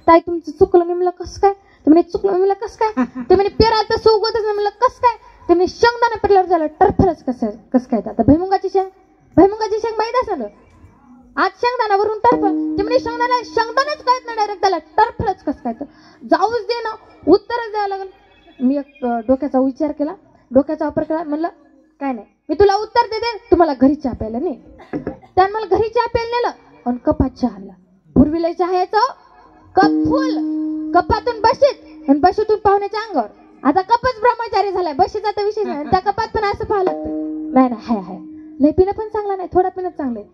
ताई तुमचं चुकलं. मी म्हणलं कसं काय? ते म्हणे चुकलं. मी म्हणलं कसं काय? ते म्हणे पेराल तर सोगतच नाही. म्हणलं कसं काय? ते म्हणे शेंगदाणा पेरल्यावर झालं टरफलच कसं काय? आता भैमुगाची शेंग माहित असेल. आज शेंगदाणावरून टरफल. ते म्हणे शेंगदाणाच कळत नाही डायरेक्ट त्याला टरफलच कसं काय? तर जाऊच दे ना, उत्तरच द्यावं लागेल. मी एक डोक्याचा विचार केला, डोक्याचा वापर केला. म्हणलं काय नाही, मी तुला उत्तर देते, तुम्हाला घरी चहा प्यायला नाही. त्यानं मला घरी चहा प्यायला नेलं आणि कपात चहा आणला. पूर्वीला चहा यायचं कप फुल, कपातून बशीत आणि बशीतून पाहुण्याच्या अंगावर. आता कपच ब्रह्मचारी झालाय, बशीचा तर विषय नाही. त्या कपात पण असं पाहावं लागतं. नाही ना, हाय लय पिणं पण चांगला नाही, थोडा पिणं चांगलं आहे.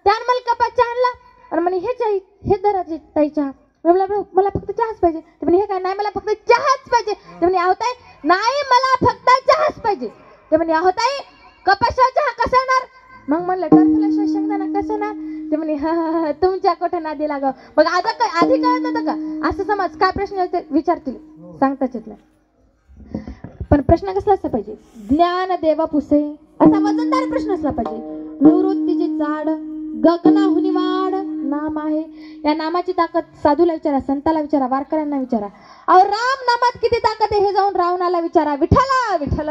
त्यानं मला कपात चहा आणला आणि म्हणे हे दराची ताई चहा. मला फक्त चहाच पाहिजे. ते म्हणे हे काय? नाही मला फक्त चहाच पाहिजे. ते म्हणे आहो ताई, नाही मला फक्त चहाच पाहिजे. ते म्हणे आहो ताई, कपाशिवाय चहा कसा येणार? मग म्हणलं टरफलाशिवाय शेंगदाणा कसं येणार? ते म्हणे तुमच्या कोठे नादी लागाव. मग आता काय आधी कळत नव्हतं का? असं समज काय प्रश्न विचारतील सांगताच येत नाही. पण प्रश्न कसला असला पाहिजे? ज्ञान देवा पुसे असा वजनदार प्रश्न असला पाहिजे. निवृत्तीची चाड गगनाहुनी वाढ नाम आहे. या नामाची ताकद साधूला विचारा, संताला विचारा, वारकऱ्यांना विचारा. अहो राम नामात किती ताकद आहे हे जाऊन रावणाला विचारा. विठ्ठला विठ्ठल.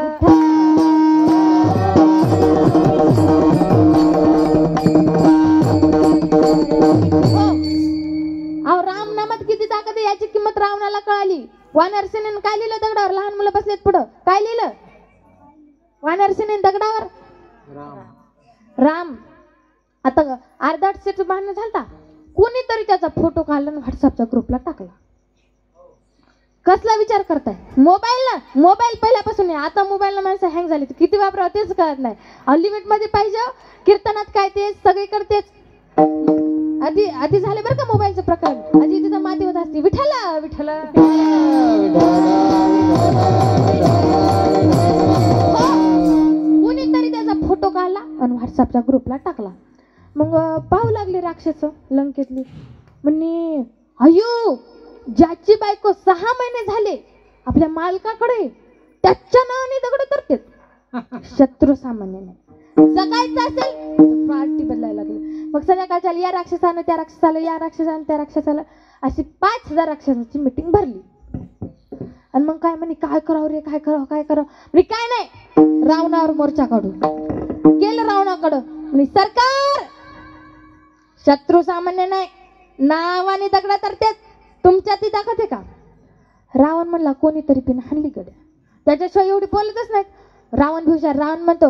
अहो राम नामात किती ताकद आहे याची किंमत रावणाला कळाली. वानरसेनेनं काय लिहिलं दगडावर? लहान मुलं बसलेत पुढं. काय लिहिलं वानरसेनेनं दगडावर? राम. आता अर्धा सेट भांडण झालता, कोणीतरी त्याचा फोटो काढला व्हॉट्सअपच्या ग्रुपला टाकला. कसला विचार करताय? मोबाईल पहिल्यापासून आहे. आता मोबाईलला माणसं हँग झाली, किती वापरावं तेच कळत नाही. अनलिमिट मध्ये पाहिजे. कीर्तनात काय तेच, सगळीकडे तेच. आधी झाले बरं का मोबाईलचं प्रकार. आधी तिथं माती होत असते. विठ्ठला विठ्ठला. कोणीतरी त्याचा फोटो काढला आणि व्हॉट्सअपच्या ग्रुपला टाकला. मग पाहू लागले राक्षस लंकेतली. म्हणे अयो, ज्याची बायको 6 महिने झाले आपल्या मालकाकडे, त्याच्या नावाने दगड तरतेत. शत्रू सामान्य नाही. जगायचं असेल पार्टी बदलायला लागली. मग संध्याकाळच्या या राक्षसानं त्या राक्षसाला, या राक्षसानं त्या राक्षसाला, अशी 5000 राक्षसांची मीटिंग भरली. आणि मग काय म्हणे काय करावं रे, काय करावं म्हणजे काय नाही, रावणावर मोर्चा काढू. गेलं रावणाकडं. म्हणे सरकार, शत्रू सामान्य नाही, नावाने दगडा तरतेत, तुमच्यात ती ताकद आहे का? रावण म्हणला कोणीतरी पिन हाणली गड्या, त्याच्याशिवाय एवढी बोलतच नाहीत. रावण हुशार. रावण म्हणतो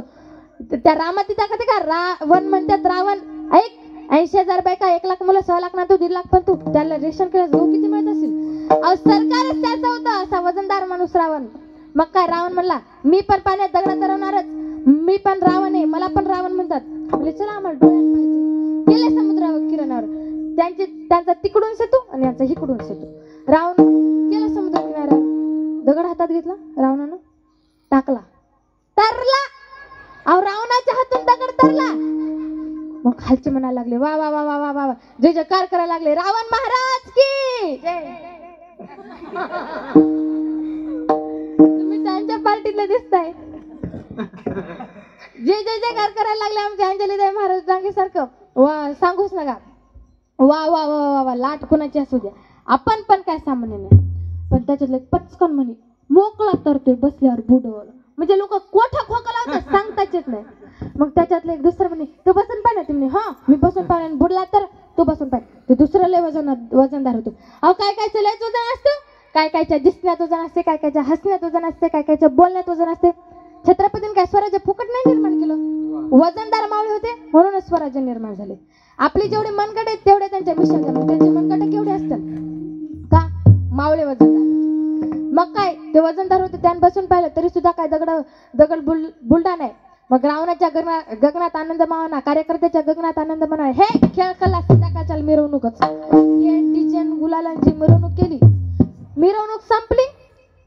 त्या रामात ती ताकद आहे का? रावण म्हणतात रावण ऐक, 80,000 बायका, 1 लाख मुलं, 6 लाख ना तू, 1.5 लाख पण तू, त्याला रेशन केलं गहू किती मिळत असेल? अहो सरकारच त्याचं होतं, असा वजनदार माणूस रावण. मग काय रावण म्हणला मी पण पाण्यात दगडा तरवणारच, मी पण रावण आहे, मला पण रावण म्हणतात. आपले चला आम्हाला डोळ्यात पाहिजे. गेले समुद्रावर किनाऱ्यावर. त्यांचा तिकडून सेतू आणि यांचा इकडून सेतू. रावण गेला समुद्र किनाऱ्यावर, दगड हातात घेतला रावणानं, टाकला, तरला. अहो रावणाच्या हातून दगड तरला. मग खालचे म्हणायला लागले वा वा वा वा वा वा, जय जयकार करायला लागले, रावण महाराज की तुम्ही त्यांच्या पार्टीला दिसताय. जय जय जयकार करायला लागले आमच्या अंजलीताई महाराज रांगेसारखं. वा सांगूच नका. वा वा वा वा वा, लाट कुणाची असू द्या, आपण पण काय सामान्य नाही. पण त्याच्यातलं पचकन म्हणे मोकळा तरतोय बसल्यावर बुडवलं. म्हणजे लोक कोठा खोका लावतात सांगताच येत नाही. मग त्याच्यातलं एक दुसरं म्हणे तो बसून पाहिजे. ते म्हणे हा मी बसून पाहिजे, बुडला तर तो बसून पाहिजे. ते दुसरं लय वजनदार होतो. अहो काय काय लयच वजन असतं, काय कायच्या दिसण्यात वजन असते, काय कायच्या हसण्यात वजन असते, काय कायच्या बोलण्यात वजन असते. छत्रपतीने काय स्वराज्य फुकट नाही निर्माण केलं, वजनदार मावळे होते म्हणूनच स्वराज्य निर्माण झाले. आपली जेवढे मनगट आहेत तेवढे त्यांच्या मिशाच्या, त्यांचे मनगट केवढे असतात का? मावळे वजनदार. मग काय ते वजनदार होते, त्यानं बसून पाहिलं तरी सुद्धा काय दगड बुलडा नाही. मग रावणाच्या गगनात आनंद मावना, कार्यकर्त्याच्या गगनात आनंद मावना. हे खेळ कला संध्याकाळच्या मिरवणूकच. हे डीजे गुलालांची मिरवणूक केली, मिरवणूक संपली,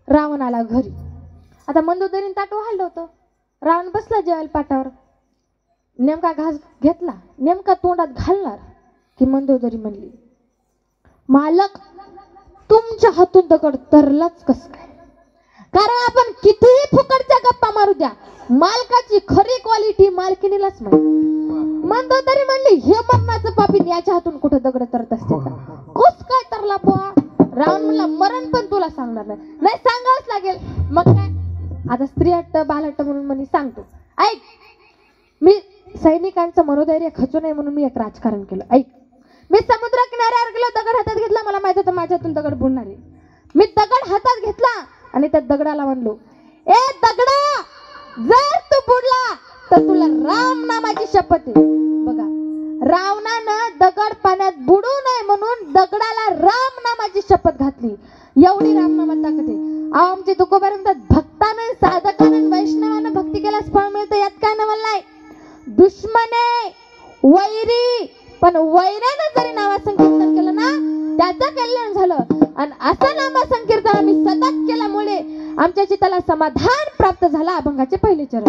रावण आला घरी. आता मंदोदरीने ताट वाढलं होतं, रावण बसला जेवायला पाटावर. नेमका घास घेतला, नेमका तोंडात घालणार की मंदोदरी म्हणली मालक तुमच्या हातून दगड तरलाच कस काय? कारण आपण कितीही फुकटच्या गप्पा मारू द्या, मालकाची खरी क्वालिटी मालकिनीलाच माहिती. म्हणतो तरी म्हणली हे मरणाचं पापी याच्या हातून कुठं दगड तरत असते का? कस काय तरला बुवा? रावण म्हणला मरण पण तुला सांगणार नाही. नाही सांगावंच लागेल. मग काय आता स्त्री हट्ट बालहट्ट म्हणून म्हणे सांगतो. ऐक, मी सैनिकांचं मनोधैर्य खचू नये म्हणून मी एक राजकारण केलं. ऐक, मी समुद्र किनाऱ्यावर गेलो, दगड हातात घेतला. मला माहित होतं माझ्यातून दगड बुडणार आहे. मी दगड हातात घेतला आणि त्या दगडाला म्हणलो, ए दगडा, जर तू बुडला तर तुला राम नामाची शपथ आहे. बघा, रावणानं दगड पाण्यात बुडू नये म्हणून दगडाला राम नामाची शपथ घातली. एवढी रामनामात ताकद आहे. आमचे तुकोबा म्हणतात, भक्तानं साधकानं वैष्णवानं भक्ती केल्यास फळ मिळतं, यात काय नवल नाही. दुश्मने वैरी, पण वैरानं जरी नामसंकीर्तन केलं ना त्याचं कल्याण झालं. आणि असं नामसंकीर्तन आम्ही सतत केल्यामुळे आमच्या चित्ताला समाधान प्राप्त झाला. अभंगाचे पहिले चरण.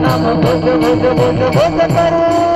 नाम भोज भोज भोज भोज करू